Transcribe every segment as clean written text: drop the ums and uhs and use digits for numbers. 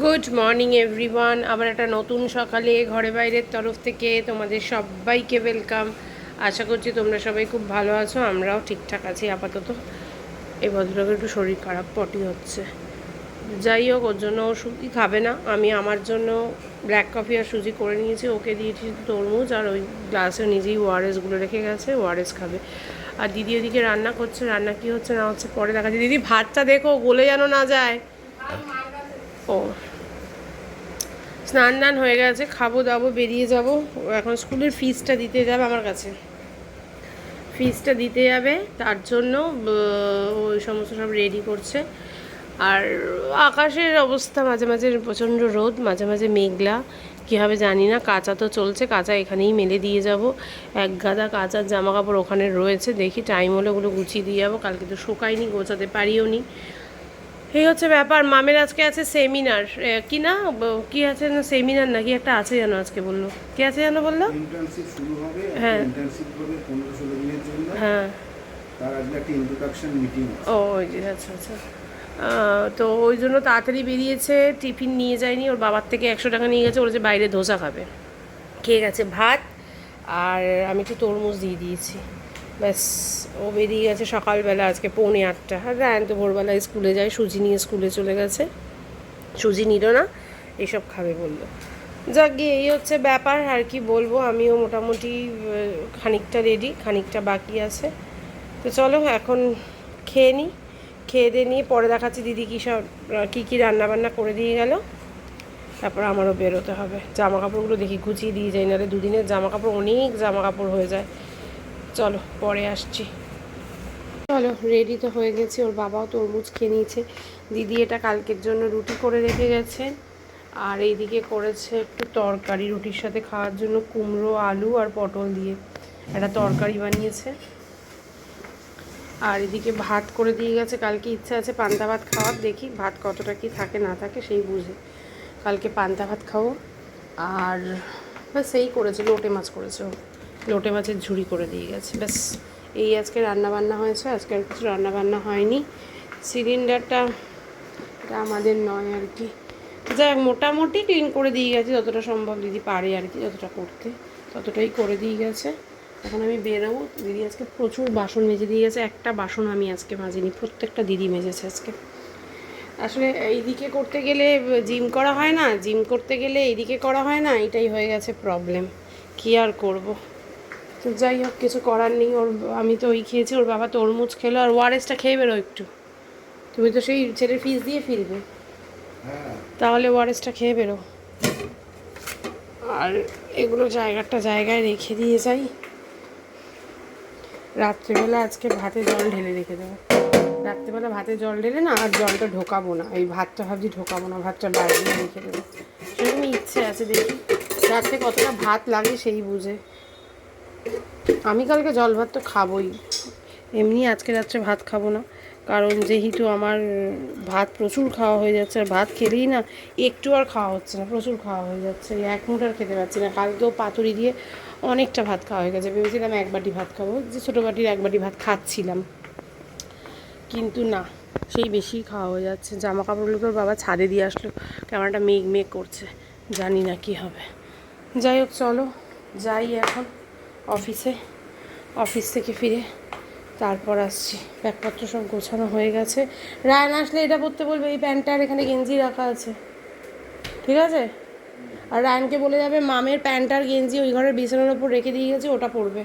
Good morning everyone. আবার একটা নতুন সকালে ঘরে বাইরের তরফ থেকে তোমাদের সবাইকে ওয়েলকাম। আশা করছি তোমরা সবাই খুব ভালো আছো, আমরাও ঠিকঠাক আছি আপাতত। এই ভদ্রলোকের একটু শরীর খারাপ, পটি হচ্ছে। যাই হোক, ওর জন্য ও সুজি খাবে না, আমি আমার জন্য ব্ল্যাক কফি আর সুজি করে নিয়েছি। ওকে দিয়েছি তরমুজ, আর ওই গ্লাসে নিজেই ওআরএসগুলো রেখে গেছে, ওআরএস খাবে। আর দিদি ওদিকে রান্না করছে, রান্না কী হচ্ছে না হচ্ছে পরে দেখা যাচ্ছে। দিদি ভাতটা দেখো গলে যেন না যায়। ও স্নান টান হয়ে গেছে, খাবো দাবো, বেরিয়ে যাব। এখন স্কুলের ফিসটা দিতে যাবে আমার কাছে, ফিসটা দিতে যাবে, তার জন্য ওই সমস্ত সব রেডি করছে। আর আকাশের অবস্থা মাঝে মাঝে প্রচণ্ড রোদ, মাঝে মাঝে মেঘলা, কী হবে জানি না। কাঁচা তো চলছে, কাঁচা এখানেই মেলে দিয়ে যাব। এক গাদা কাঁচার জামা কাপড় ওখানে রয়েছে, দেখি টাইম হলে ওগুলো গুছিয়ে দিয়ে যাবো। কালকে তো শোকায়নি, গোছাতে পারিও নি। এই হচ্ছে ব্যাপার। মামের আজকে আছে সেমিনার, কি না কি আছে না, সেমিনার নাকি একটা আছে যেন, আজকে বললো কি আছে যেন বললো। ইন্টার্নশিপ শুরু হবে, হ্যাঁ ইন্টার্নশিপ হবে 15-16 দিনের জন্য। হ্যাঁ, তার আগে একটা ইন্ট্রোডাকশন মিটিং আছে। ও ওই যে, আচ্ছা আচ্ছা। তো ওই জন্য তাড়াতাড়ি বেরিয়েছে, টিফিন নিয়ে যায়নি, ওর বাবার থেকে 100 টাকা নিয়ে গেছে, ওর যে বাইরে ধোসা খাবে। খেয়ে গেছে ভাত, আর আমি একটু তরমুজ দিয়ে দিয়েছি, ব্যাস। ও বেরিয়ে গেছে সকালবেলা আজকে 7:45। আর রায়ন তো ভোরবেলায় স্কুলে যায়, সুজি নিয়ে স্কুলে চলে গেছে। সুজি নিল না, এইসব খাবে বললো। যাক গিয়ে এই হচ্ছে ব্যাপার, আর কি বলবো। আমিও মোটামুটি খানিকটা রেডি, খানিকটা বাকি আছে। তো চলো এখন খেয়ে নিই, খেয়ে দিয়ে নিয়ে পরে দেখাচ্ছি দিদি কী সব কী রান্নাবান্না করে দিয়ে গেল। তারপর আমারও বেরোতে হবে। জামা কাপড়গুলো দেখি গুছিয়ে দিয়ে যাই, নাহলে দুদিনের জামা কাপড়, অনেক জামা কাপড় হয়ে যায়। চলো পরে আসছি। চলো রেডি তো হয়ে গেছে, ওর বাবাও তরমুজ খেয়ে নিয়েছে। দিদি এটা কালকের জন্য রুটি করে রেখে গেছে, আর এইদিকে করেছে একটু তরকারি রুটির সাথে খাওয়ার জন্য, কুমড়ো আলু আর পটল দিয়ে একটা তরকারি বানিয়েছে। আর এদিকে ভাত করে দিয়ে গেছে, কালকে ইচ্ছা আছে পান্তা ভাত খাওয়ার, দেখি ভাত কতটা কি থাকে না থাকে সেই বুঝে কালকে পান্তা ভাত খাবো। আর ব্যাস এই করেছে, লোটে মাছ করেছে, লোটে মাছের ঝুড়ি করে দিয়ে গেছে, ব্যাস। এই আজকে রান্নাবান্না হয়েছে, আজকে আর কিছু রান্নাবান্না হয়নি। সিলিন্ডারটা এটা আমাদের নয় আর কি। যাই হোক, মোটামুটি ক্লিন করে দিয়ে গেছে যতটা সম্ভব, দিদি পারে আর কি, যতটা করতে ততটাই করে দিয়ে গেছে। এখন আমি বেরোবো। দিদি আজকে প্রচুর বাসন মেজে দিয়ে গেছে, একটা বাসন আমি আজকে মাজিনি, প্রত্যেকটা দিদি মেজেছে আজকে। আসলে এইদিকে করতে গেলে জিম করা হয় না, জিম করতে গেলে এইদিকে করা হয় না, এটাই হয়ে গেছে প্রবলেম। কী আর করব। তো যাই হোক, কিছু করার নেই। ওর আমি তো ওই খেয়েছি, ওর বাবা তরমুজ খেলো, আর ওআরএসটা খেয়ে বেরো একটু। তুমি তো সেই ছেলের ফিস দিয়ে ফিরবে, তাহলে ওআরএসটা খেয়ে বেরো। আর এগুলো জায়গায় রেখে দিয়ে যাই। রাত্রেবেলা আজকে ভাতে জল ঢেলে রেখে দেবো। রাত্রেবেলা ভাতে জল ঢেলে না, আর জলটা ঢোকাবো না, এই ভাতটা ভাবছি ঢোকাবো না, ভাতটা বাইরে রেখে দেবো। সেরকমই ইচ্ছে আছে, দেখি রাত্রে কতটা ভাত লাগে সেই বুঝে। আমি কালকে জল ভাত তো খাবোই, এমনি আজকে রাত্রে ভাত খাবো না, কারণ যেহেতু আমার ভাত প্রচুর খাওয়া হয়ে যাচ্ছে, আর ভাত খেলেই না একটু আর খাওয়া হচ্ছে না, প্রচুর খাওয়া হয়ে যাচ্ছে, এক মুঠ আর খেতে পারছি না। কালকেও পাতুরি দিয়ে অনেকটা ভাত খাওয়া হয়ে গেছে, ভেবেছিলাম 1 বাটি ভাত খাবো, যে ছোটো বাটির 1 বাটি ভাত খাচ্ছিলাম, কিন্তু না, সেই বেশি খাওয়া হয়ে যাচ্ছে। জামা কাপড়গুলোকে ওর বাবা ছাদে দিয়ে আসলো, কেমনটা মেঘ করছে, জানি না কি হবে। যাই হোক চলো যাই এখন অফিসে, অফিস থেকে ফিরে তারপর আসছি। ব্যাগপত্র সব গোছানো হয়ে গেছে। রায়ন আসলে এটা পরতে বলবে, এই প্যান্টটা আর এখানে গেঞ্জি রাখা আছে, ঠিক আছে? আর রায়নকে বলে যাবে মামের প্যান্ট আর গেঞ্জি ওই ঘরের বিছানার ওপর রেখে দিয়ে গেছে, ওটা পরবে।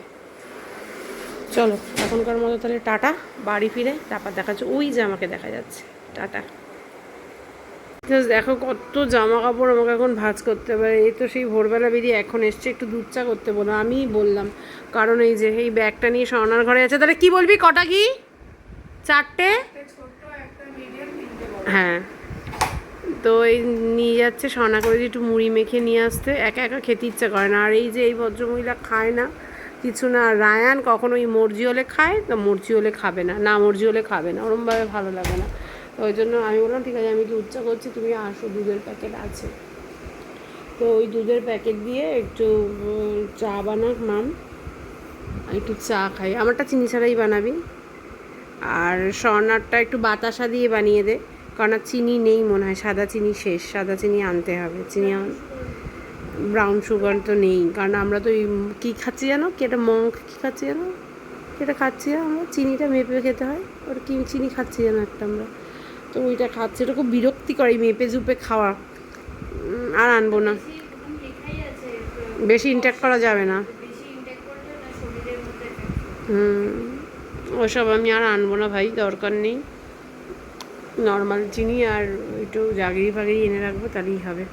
চলো এখনকার মতো তাহলে টাটা, বাড়ি ফিরে তারপর দেখা যাচ্ছে, ওই যে আমাকে দেখা যাচ্ছে, টাটা। দেখো কত জামা কাপড় আমাকে এখন ভাঁজ করতে পারে। এই তো সেই ভোরবেলা বেরিয়ে এখন এসছে, একটু দুধ চা করতে বলো, আমিই বললাম, কারণ এই যে এই ব্যাগটা নিয়ে স্বর্ণার ঘরে আছে। তাহলে কি বলবি, কটা কি 4টে? হ্যাঁ, তো এই নিয়ে যাচ্ছে স্বর্ণা করে একটু মুড়ি মেখে নিয়ে আসতে, একা একা খেতে ইচ্ছা করে না। আর এই যে এই ভদ্রমহিলা খায় না কিছু না, রায়ান কখনো ওই মর্জি হলে খায়, তো মর্জি হলে খাবে না, না মর্জি হলে খাবে না, ওরমভাবে ভালো লাগে না। তো ওই জন্য আমি বললাম ঠিক আছে, আমি দুধ চা করছি, তুমি আসো, দুধের প্যাকেট আছে। তো ওই দুধের প্যাকেট দিয়ে একটু চা বানাক মাম, একটু চা খাই, আমারটা চিনি ছাড়াই বানাবি, আর স্বর্ণারটা একটু বাতাসা দিয়ে বানিয়ে দে, কারণ আর চিনি নেই মনে হয়, সাদা চিনি শেষ, সাদা চিনি আনতে হবে। চিনি ব্রাউন সুগার তো নেই, কারণ আমরা তো কী খাচ্ছি জানো, কি একটা মঙ্ক কী খাচ্ছি জানো, এটা খাচ্ছি আমরা, চিনিটা মেপে খেতে হয়, ওটা কি চিনি খাচ্ছি জানো একটা আমরা, তো ওইটা খাচ্ছি। এটা খুব বিরক্তিকর এই মেপে জুপে খাওয়া। আর আনবো না, বেশি ইনটেক করা যাবে না। ওসব আমি আর আনবো না ভাই, দরকার নেই। নর্মাল চিনি আর একটু জাগিরি ফাগিরি এনে রাখবো, তাহলেই হবে।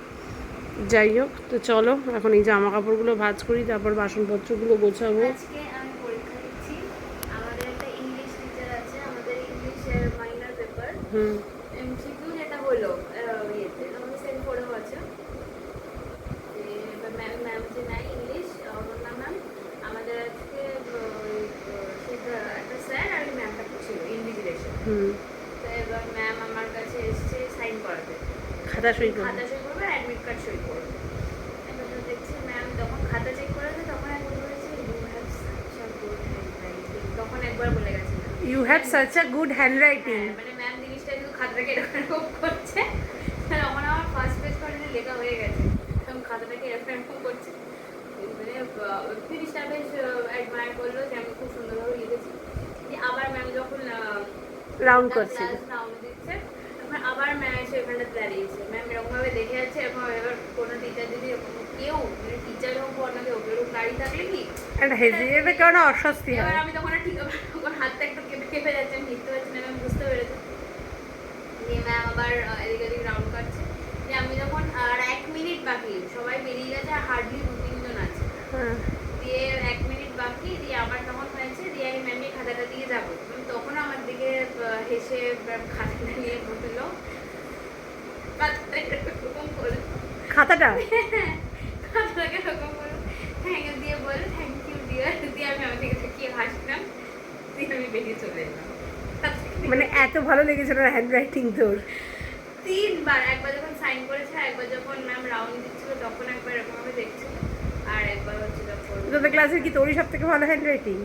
যাই হোক, তো চলো এখন এই জামা কাপড়গুলো ভাঁজ করি, তারপর বাসনপত্রগুলো গোছাবো। আজকে আমি পরীক্ষা দিচ্ছি। আমাদের একটা ইংলিশ টিচার আছে, আমাদের ইংলিশের মাইনর পেপার এমসিকিউ যেটা হলো ইয়েতে আমাদের সেন্ড করেও আছে। এবার ম্যাম যে নাই ইংলিশ অনন্যা ম্যাম, আমাদের আজকে একটা স্যার আর ম্যামটা ছিল ইনভিজিলেশন। তো এবার ম্যাম আমার কাছে এসছে সাইন করাতে, খাতা সই করবে আর অ্যাডমিট কার্ড সই করবে। এবার তো দেখছি ম্যাম যখন খাতা চেক করেছে তখন একবার বলেছে তখন একবার বলে গেছে you have such a good handwriting. মানে ম্যাম জিনিসটা শুধু খাতাটাকে এরকম করছে, তখন আমার ফার্স্ট পেজ পর্যন্ত লেখা হয়ে গেছে, তখন খাতাটাকে এরকম করছে। মানে জিনিসটা বেশ অ্যাডমায়ার করলো যে আমি খুব সুন্দরভাবে লিখেছি। আবার ম্যাম যখন রাউন্ড করছে, রাউন্ড দিচ্ছে, তখন আবার ম্যাম এসে ওখানটা দাঁড়িয়েছে। ম্যাম এরকমভাবে দেখে যাচ্ছে, এবং এবার কোনো টিচার যদি কেউ মানে টিচার হোক বা অন্য কেউ কেউ দাঁড়িয়ে থাকলে কি একটা হেজিয়ে কেন অস্বস্তি হয়। এবার আমি তখন আর ঠিক তখন হাতটা একটু কেঁপে যাচ্ছে, আমি লিখতে পারছি না, ম্যাম বুঝতে পেরেছে। দিয়ে ম্যাম আবার এদিক ওদিক রাউন্ড কাটছে। যে আমি যখন আর 1 মিনিট বাকি, সবাই বেরিয়ে গেছে, হার্ডলি 2-3 জন আছে, দিয়ে 1 মিনিট বাকি, দিয়ে আমার তখন হয়েছে, দিয়ে আমি ম্যামকে খাতাটা দিয়ে যাবো, তখন আমার দিকে হেসে খাতাটা নিয়ে বসলো, খাতাটা খাতাটাকে এরকম করে থ্যাংক ইউ দিয়ে বলে থ্যাংক ইউ ডিয়ার, দিয়ে আমি আমার দিকে তাকিয়ে হাসলাম, দিয়ে আমি বেরিয়ে চলে এলাম। মানে এত ভালো লেগেছিল হ্যান্ডরাইটিং তোর? 3 বার, একবার যখন সাইন করেছে, একবার যখন ম্যাম রাউন্ড দিচ্ছিল তখন একবার এরকমভাবে দেখছিল, আর একবার হচ্ছে যখন তোদের ক্লাসের কি তোরই সব থেকে ভালো হ্যান্ডরাইটিং?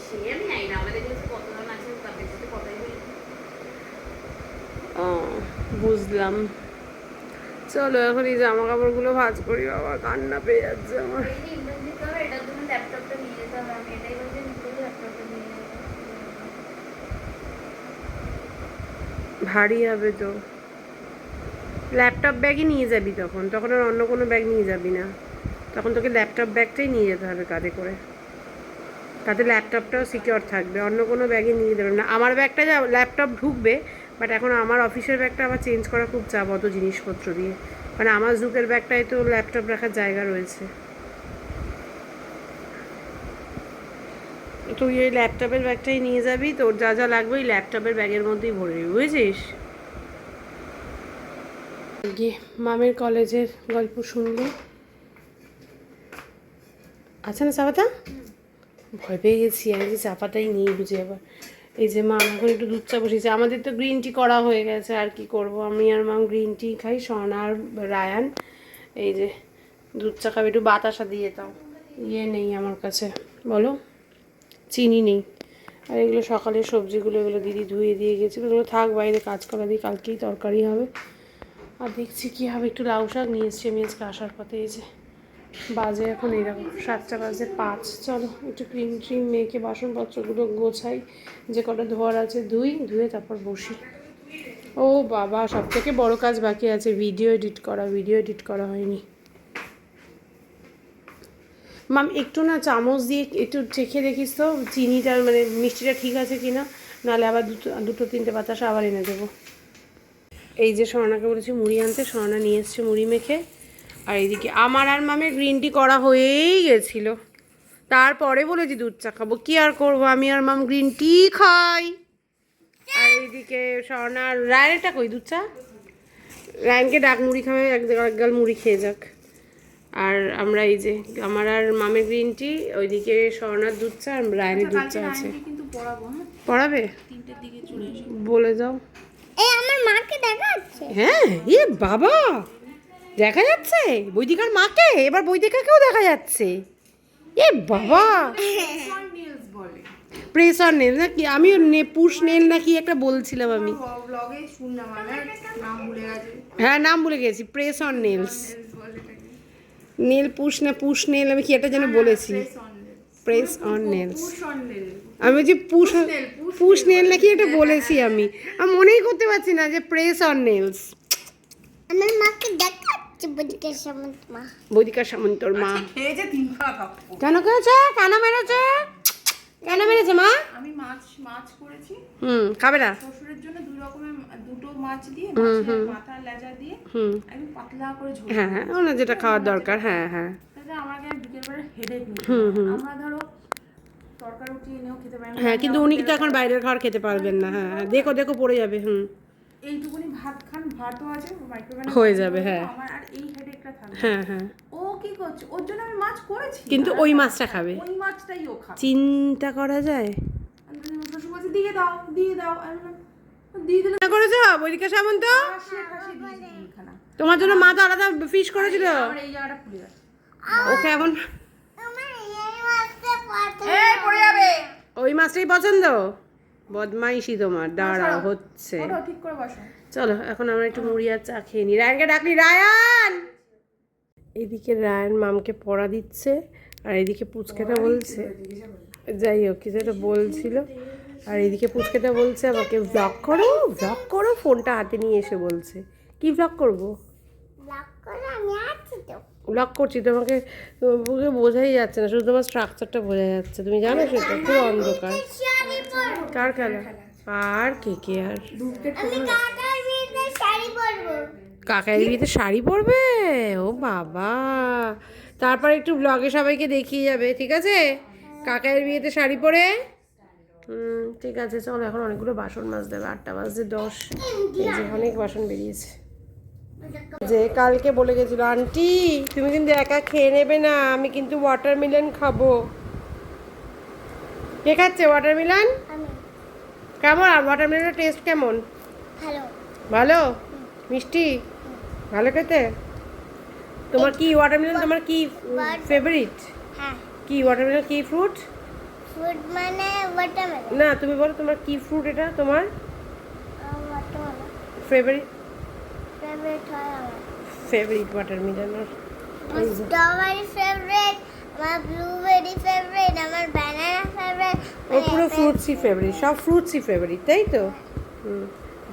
সে আমি জানি না, আমাদের ক্লাসে কতজন আছে তাদের সাথে কথাই বলি। ও বুঝলাম। চলো এখন এই জামা কাপড়গুলো ভাঁজ করি, বাবা কান্না পেয়ে যাচ্ছে আমার। এই যে ইন্টার্নশিপ হবে, এটার জন্য ল্যাপটপটা নিয়ে যেতে হবে, আমি এটাই বলছি ল্যাপটপটা নিয়ে যেতে হবে। ভারী হবে তো, ল্যাপটপ ব্যাগই নিয়ে যাবি তখন, তখন আর অন্য কোনো ব্যাগ নিয়ে যাবি না, তখন তোকে ল্যাপটপ ব্যাগটাই নিয়ে যেতে হবে কাঁধে করে, তাতে ল্যাপটপটাও সিকিওর থাকবে, অন্য কোনো ব্যাগে নিয়ে যাবে না। আমার ব্যাগটা যা ল্যাপটপ ঢুকবে, বাট এখন আমার অফিসের ব্যাগটা আবার চেঞ্জ করা খুব চাপ অত জিনিসপত্র দিয়ে, মানে আমার জুকের ব্যাগটায় তো ল্যাপটপ রাখার জায়গা রয়েছে। তুই ওই ল্যাপটপের ব্যাগটাই নিয়ে যাবি, তোর যা যা লাগবে ওই ল্যাপটপের ব্যাগের মধ্যেই ভরে নিবি, বুঝেছিস? গিয়ে মামের কলেজের গল্প শুনবো, আচ্ছা না চাপাটা? ভয় পেয়ে গেছি, আমি যে চাপাটাই নিয়ে বুঝি আবার। এই যে মা এখন একটু দুধ চা বসেছে, আমাদের তো গ্রিন টি করা হয়ে গেছে, আর কি করব, আমি আর মাম গ্রিন টি খাই, সোনা আর রায়ান এই যে দুধ চা খাবে, একটু বাতাসা দিয়ে দাও। ইয়ে নেই আমার কাছে, বলো, চিনি নেই। আর এগুলো সকালের সবজিগুলো, এগুলো দিদি ধুয়ে দিয়ে গেছিলো, এগুলো থাক বাইরে, কাজ করা দিয়ে কালকেই তরকারি হবে। আর দেখছি কী হবে, একটু লাউ শাক নিয়ে এসছি আমি আজকে আসার পথে। এই যে বাজে এখন এরকম 7:05, চলো একটু ক্রিম ট্রিম মেখে বাসনপত্রগুলো গোছাই, যে কটা ধোয়ার আছে ধুয়ে তারপর বসি। ও বাবা, সব থেকে বড় কাজ বাকি আছে, ভিডিও এডিট করা হয়নি। মাম একটু না চামচ দিয়ে একটু চেখে দেখিস তো চিনিটা মানে মিষ্টিটা ঠিক আছে কি না, নাহলে আবার দুটো তিনটে বাতাসা আবার এনে দেবো। এই যে স্বর্ণাকে বলেছি মুড়ি আনতে, স্বর্ণা নিয়ে এসছে মুড়ি মেখে। আর এইদিকে আমার আর মামের গ্রিন টি করা হয়েই গেছিল, তারপরে বলেছি দুধ চা খাবো, কী আর করবো, আমি আর মাম গ্রিন টি খাই। আর এইদিকে স্বর্ণার রায়নটা কই দুধ চা, রায়নকে ডাক মুড়ি খাবে, এক গাল মুড়ি খেয়ে যাক। আর আমরা এই যে আমার আর মামের গ্রিন টি, ওইদিকে স্বর্ণার দুধ চা আর রায়নের দুধ চা আছে। পড়াবে বলে যাও। আমার মাকে দেখা যাচ্ছে। হ্যাঁ, এ বাবা দেখা যাচ্ছে বৈদিকার মাকে, এবার বৈদিকাকেও দেখা যাচ্ছে। এ বাবা, প্রেস অন নেল নাকি আমি পুশ নেল নাকি একটা বলছিলাম আমি। ব্লগে শুনলাম আমি, নাম ভুলে গেছে। হ্যাঁ নাম ভুলে গেছি, press on nails, nail push না পুশ নেল আমি কি একটা যেন বলেছি, প্রেস অন নেলস। আমি বলছি পুশ পুশ নেল নাকি একটা বলেছি আমি মনেই করতে পারছি না যে প্রেস অন নেলস। আমার মাকে দেখাচ্ছে বদিকে সামন্ত মা। বৌদিকা সামন্তর মা খেয়েছে 3 খাওয়া থাপ্পড়। কেন করেছে, কেন মেরেছে, কেন মেরেছে মা? আমি মাছ করেছি খাবে না? শ্বশুরের জন্য দুটো মাছ দিয়ে, মাছের মাথা লেজা দিয়ে একদম পাতলা করে ঝোল। হ্যাঁ হ্যাঁ ওনার যেটা খাওয়ার দরকার। হ্যাঁ হ্যাঁ তাহলে আমাকে বিকেলবেলা হেডেক নেই। আমরা ধরো তরকারি রুটি এনেও খেতে পারি না। হ্যাঁ কিন্তু উনি তো এখন বাইরের খাবার খেতে পারবেন না। হ্যাঁ হ্যাঁ দেখো দেখো পড়ে যাবে। এইটুকুনি ভাত খান, ভাতও আছে মাইক্রোওয়েভে হয়ে যাবে, হ্যাঁ। আমার আর এই হেডেকটা থাকবে। হ্যাঁ হ্যাঁ ও কি করছে, ওর জন্য আমি মাছ করেছি কিন্তু ওই মাছটা খাবে, ওই মাছটাই ও খাবে। চিন্তা করা যায়। শ্বশুর বলছে দিয়ে দাও দিয়ে দাও, আমি বললাম দিয়ে দিলে না করেছো বৈদিকা সামন্ত? খাসি দিয়েছি খানা। তোমার জন্য মা তো আলাদা ফিশ করেছিল। আমার এই জায়গাটা ফুলে গেছে। ওকে এখন আমার এই মাছটা পাতে এই পড়ে যাবে। ওই মাছটাই পছন্দ। বদমাইশি তোমার, দাঁড়াও হচ্ছে। ওটা ঠিক করে বসো। চলো এখন আমরা একটু মুড়ি আর চা খেয়ে নিই। রায়ানকে ডাকলি, রায়ান। এদিকে রায়ান মামকে পড়া দিচ্ছে আর এদিকে পুচকেটা বলছে, যাই হোক কিছু একটা বলছিল, আর এদিকে পুচকেটা বলছে আমাকে ব্লগ করো, ফোনটা হাতে নিয়ে এসে বলছে কি ব্লগ করবো। লক করে আমি আছি তো। ব্লগ করছি তোমাকে বোঝাই যাচ্ছে না, শুধু তোমার স্ট্রাকচারটা বোঝা যাচ্ছে। তুমি জানো সেটা পুরো অন্ধকার। শাড়ি পরবো। কার খেলা? আর কে আর আমি কাকার বিয়েতে শাড়ি পরবো। কাকাই বিয়েতে শাড়ি পরবে? ও বাবা, তারপর একটু ব্লগে সবাইকে দেখিয়ে যাবে, ঠিক আছে? কাকাইয়ের বিয়েতে শাড়ি পরে। ঠিক আছে চলো, এখন অনেকগুলো বাসন মাজতে হবে, 8টা বাজে 10। এই যে অনেক বাসন বেরিয়েছে। যে কালকে বলে গেছিল আন্টি তুমি কিন্তু একা খেয়ে নেবে না, আমি কিন্তু ওয়াটারমেলন খাবো। কে খাচ্ছে ওয়াটারমেলন? আমি কেমন আর ওয়াটারমেলনের টেস্ট কেমন? ভালো। ভালো? মিষ্টি? ভালো খেতে? তোমার কি ওয়াটারমেলন, তোমার কি ফেভারিট? হ্যাঁ, কি ওয়াটারমেলন কি ফ্রুট? ফুড মানে ওয়াটারমেলন। না তুমি বলো তোমার কি ফ্রুট এটা তোমার ওয়াটারমেলন ফেভারিট? ফেভারিট হয় আমার। ফেভারিট ওয়াটারমেলন আর আমার স্ট্রবেরি ফেভারিট, আমার ব্লুবেরি ফেভারিট, আমার ব্যানানা ফেভারিট। ও পুরো ফ্রুটসই ফেভারিট, সব ফ্রুটসই ফেভারিট, তাই তো?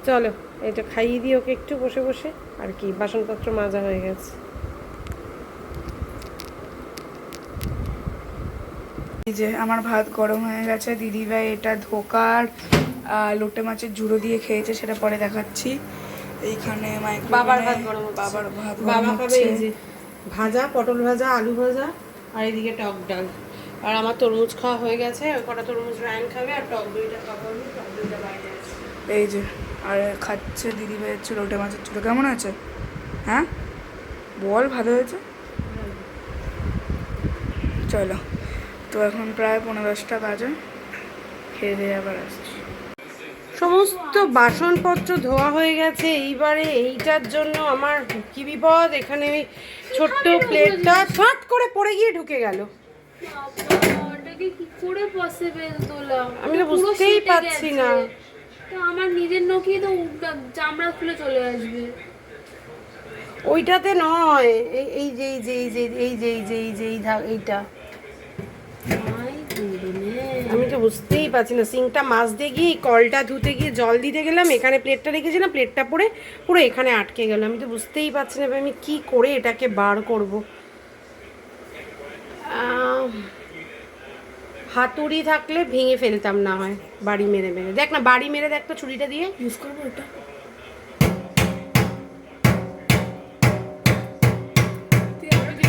চলো এটা খাইয়ে দিই ওকে একটু বসে বসে। আর কি বাসনপত্র মাজা হয়ে গেছে। এই যে আমার ভাত গরম হয়ে গেছে, দিদিভাই এটা ধোকার লোটে মাছের ঝুড়ো দিয়ে খেয়েছে, সেটা পরে দেখাচ্ছি। এইখানে বাবার ভাত গরম হচ্ছে। বাবার ভাত বাবা গরম খাবে হচ্ছে। এই যে ভাজা, পটল ভাজা, আলু ভাজা, আর এদিকে টক ডাল। আর আমার তরমুজ খাওয়া হয়ে গেছে, ওই কটা তরমুজ রায়ন খাবে, আর টক দইটা খাবো আমি, টক দইটা বাইরে আছে। এই যে আর খাচ্ছে দিদিভাই হচ্ছে লোটে মাছের ঝুড়ো। কেমন আছে? হ্যাঁ বল, ভালো হয়েছে? চলো, তো এখন প্রায় 15-10টা বাজে, খেয়ে দিয়ে আবার আসছি। সমস্ত বাসনপত্র ধোয়া হয়ে গেছে। এইবারে এইটার জন্য আমার কি বিপদ, এখানে ওই ছোট্ট প্লেটটা ফাট করে পড়ে গিয়ে ঢুকে গেল। ওটাকে কি করে পসিবল তোলা? আমি তো বুঝতেই পারছি না। তো আমার নিজের নখে তো চামড়া খুলে চলে আসবে। ওইটাতে নয়, এই যে এই যে এই যে এই যে এই যে এই যে এইটা আমি তো বুঝতেই পারছি না। সিঙ্কটা মাজতে গিয়ে কলটা ধুতে গিয়ে জল দিতে গেলাম, এখানে প্লেটটা রেখেছিলাম, প্লেটটা পড়ে পুরো এখানে আটকে গেল। আমি তো বুঝতেই পারছি না আমি কি করে এটাকে বার করব। হাতুড়ি থাকলে ভেঙে ফেলতাম না হয়, বাড়ি মেরে মেরে। দেখ না বাড়ি মেরে দেখ তো ছুরিটা দিয়ে। ইউজ করবো এটা?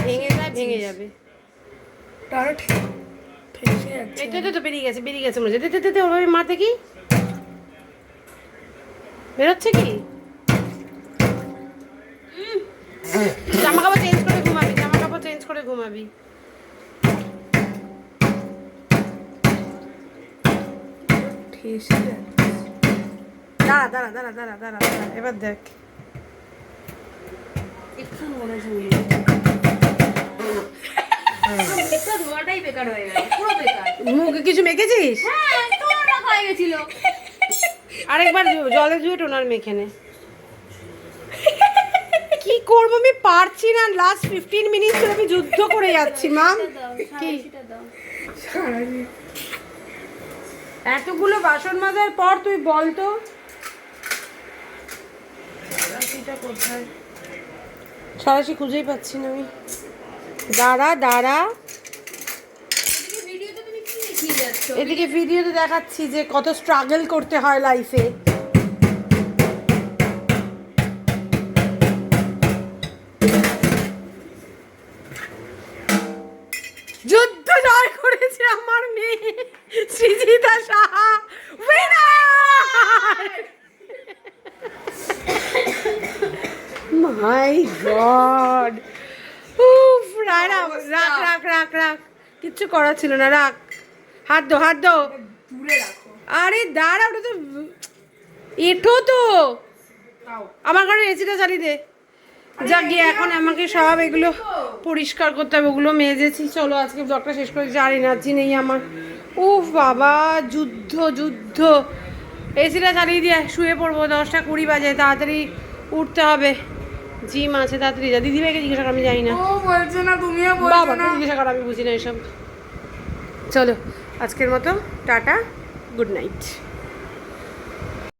ভেঙে যায়, ভেঙে যাবে। তারা ঠিক আছে। এটা তো বেরিয়ে গেছে, বেরিয়ে গেছে মনে হচ্ছে। দে ওভাবে মারতে কি বেরোচ্ছে কি? জামা কাপড় চেঞ্জ করে ঘুমাবি, জামা কাপড় চেঞ্জ করে ঘুমাবি। দাঁড়া দাঁড়া দাঁড়া দাঁড়া দাঁড়া দাঁড়া, এবার দেখ। একটু মনে মুখটা ধোয়াটাই বেকার হয়ে গেল, পুরো বেকার। মুখে কিছু মেখেছিস? হ্যাঁ, তোমার রাগ হয়ে গেছিল। আরেকবার জলে ধুয়ে টোনার মেখে নে। কি করবো আমি পারছি না, লাস্ট 15 মিনিট ধরে আমি যুদ্ধ করে যাচ্ছি মাম। কি সেটা দাও। এতগুলো বাসন মাজার পর তুই বল তো কোথায়? সারাশি খুঁজেই পাচ্ছি না আমি। দাঁড়া দাঁড়া, এদিকে ভিডিওতে তুমি কি দেখিয়ে যাচ্ছ? এদিকে ভিডিওতে দেখাচ্ছি যে কত স্ট্রাগল করতে হয় লাইফে। যুদ্ধ জয় করেছে আমার মেয়ে সৃজিতা সাহা, উইনার! মাই গড, উফ, রাখ রাখ রাখ রাখ রাখ, কিচ্ছু করার ছিল না, রাখ, হাত দো হাত দো। দূরে রাখো। আরে দাঁড়া, ওটা তো এঠো তো, আমার ঘরে এসিটা চালিয়ে দে। যাক গিয়ে এখন আমাকে সব এগুলো পরিষ্কার করতে হবে, ওগুলো মেজেছি। চলো আজকে ব্লগটা শেষ করেছি, আর এনার্জি নেই আমার। উফ বাবা, যুদ্ধ যুদ্ধ। এসিটা চালিয়ে দিয়ে শুয়ে পড়বো, 10টা 20 বাজে, তাড়াতাড়ি উঠতে হবে, জিম আছে, তাড়াতাড়ি যা। দিদিভাইকে জিজ্ঞাসা কর, আমি যাই না। ও বলছে না, তুমিও বলছো বাবা না। জিজ্ঞাসা কর, আমি বুঝি না এসব। চলো আজকের মতো টাটা, গুড নাইট।